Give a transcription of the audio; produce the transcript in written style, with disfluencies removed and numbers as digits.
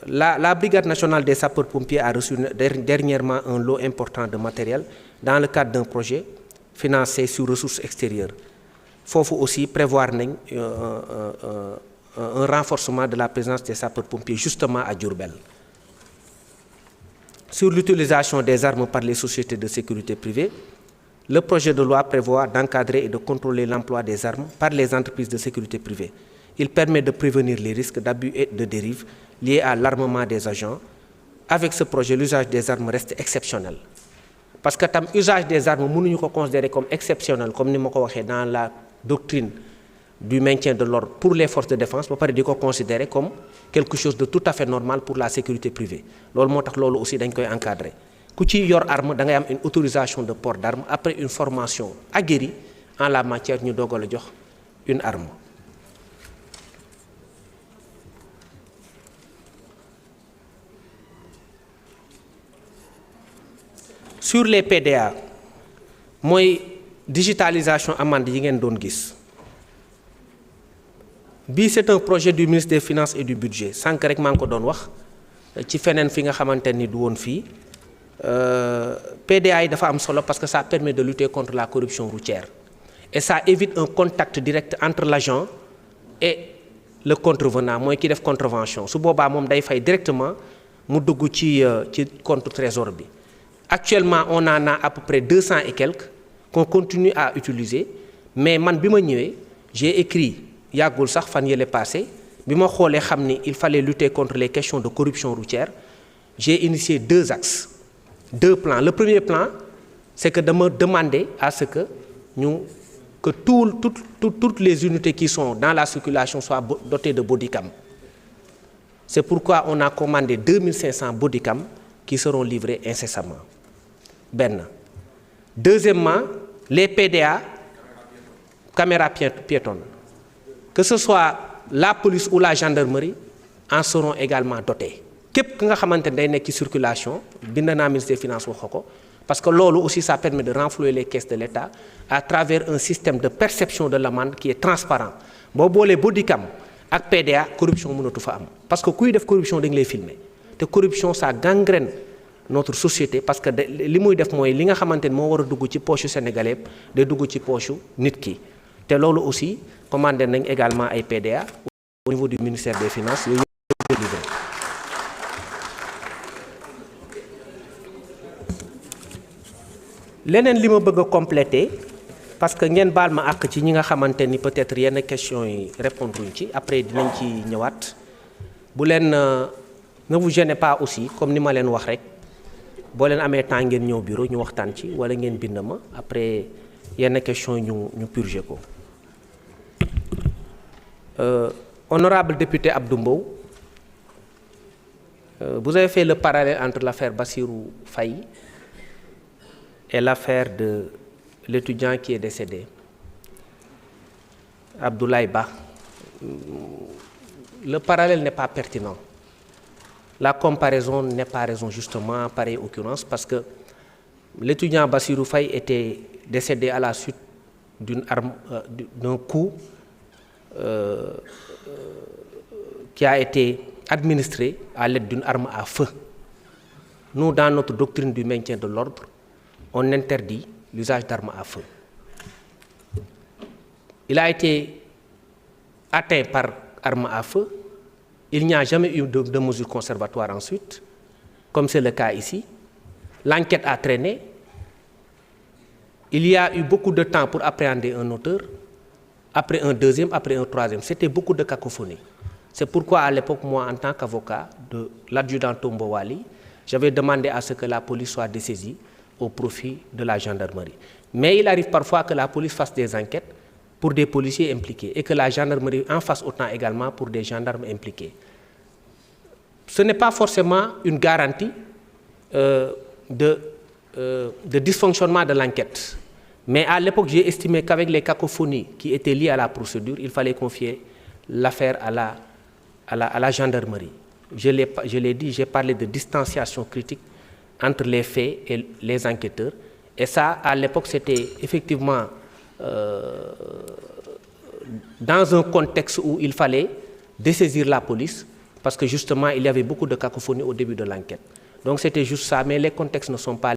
La Brigade nationale des sapeurs-pompiers a reçu dernièrement un lot important de matériel dans le cadre d'un projet financé sur ressources extérieures. Il faut aussi prévoir un renforcement de la présence des sapeurs-pompiers justement à Diourbel. Sur l'utilisation des armes par les sociétés de sécurité privée, le projet de loi prévoit d'encadrer et de contrôler l'emploi des armes par les entreprises de sécurité privée. Il permet de prévenir les risques d'abus et de dérive liés à l'armement des agents. Avec ce projet, l'usage des armes reste exceptionnel. Parce que l'usage des armes, nous ne pouvons pas considérer comme exceptionnel, comme nous l'avons dit dans la doctrine du maintien de l'ordre pour les forces de défense, mais nous considérer comme quelque chose de tout à fait normal pour la sécurité privée. C'est ce que aussi nous encadrer. Quand tu as une arme, tu as une autorisation de port d'armes après une formation aguerrie en la matière, nous devons une arme. Sur les PDA, moi, digitalisation amende yi ngeen doon gis. C'est un projet du ministre des Finances et du Budget. Sànq rek maa ngi ko doon wax ci feneen fi nga xamante ni du woon fii PDA yi dafa am solo parce que ça permet de lutter contre la corruption routière et ça évite un contact direct entre l'agent et le contrevenant mooy ki def contravention su boobaa moom day fay directement mu dugg ci compte trésor bi. Actuellement on en a à peu près 200 et quelques qu'on continue à utiliser mais man bi ma ñëwee j'ai écrit yàggul sax fan yële passé bi ma xoolee xam ni il fallait lutter contre les questions de corruption routière j'ai initié 2 axes 2 plans. Le premier plan c'est que de me demander à ce que toutes les unités qui sont dans la circulation soient dotées de bodycam. C'est pourquoi on a commandé 2500 bodycam qui seront livrés incessamment. Ben. Deuxièmement, les PDA, caméras piétonnes, que ce soit la police ou la gendarmerie, en seront également dotés. Képp ki nga xamante ne day nekk ci circulation bind naa ministre des Finances wax ko parce que loolu aussi ça permet de renflouer les caisses de l'État à travers un système de perception de l'amende qui est transparent. Boo boolee bodycam ak PDA corruption mënatu fa am parce que kuy def corruption dañ lay filmer te corruption ça gangrène notre société parce que li muy def mooy li nga xamante ne moo war a dugg ci poche sénégalais day dugg ci poche nit ki te loolu aussi commandé nañ également ay PDA au niveau du ministère des Finances yooyu yëpp délivré. leneen li ma bëgg a compléter parce que ngeen baal ma àq ci ñi nga xamante ni peut-être yenn questions yi répondre uñ ci après dinañ ci ñëwaat bu leen ne vous gênez pas aussi comme ni ma leen wax rek boo leen amee temps ngeen ñëw bureau ñu waxtaan ci wala ngeen bind ma après yenn questions yi ñu purger ko. Honorable député Abdou Mbow, vous avez fait le parallèle entre l'affaire Bassirou Faye et l'affaire de l'étudiant qui est décédé, Abdoulaye Ba. Le parallèle n'est pas pertinent. La comparaison n'est pas raison justement en pareille occurrence parce que l'étudiant Bassirou Faye était décédé à la suite d'un coup qui a été administré à l'aide d'une arme à feu. Nous, dans notre doctrine du maintien de l'ordre, on interdit l'usage d'armes à feu. Il a été atteint par arme à feu. Il n'y a jamais eu de mesures conservatoires ensuite, comme c'est le cas ici. L'enquête a traîné. Il y a eu beaucoup de temps pour appréhender un auteur, après un deuxième, après un troisième. C'était beaucoup de cacophonie. C'est pourquoi à l'époque, moi, en tant qu'avocat de l'adjudant Tombo Wali, j'avais demandé à ce que la police soit dessaisie au profit de la gendarmerie. Mais il arrive parfois que la police fasse des enquêtes pour des policiers impliqués et que la gendarmerie en fasse autant également pour des gendarmes impliqués. Ce n'est pas forcément une garantie de dysfonctionnement de l'enquête. Mais à l'époque, j'ai estimé qu'avec les cacophonies qui étaient liées à la procédure, il fallait confier l'affaire à la gendarmerie. Je l'ai dit, j'ai parlé de distanciation critique entre les faits et les enquêteurs. Et ça, à l'époque, c'était effectivement dans un contexte où il fallait dessaisir la police parce que justement, il y avait beaucoup de cacophonie au début de l'enquête. Donc c'était juste ça, mais les contextes ne sont pas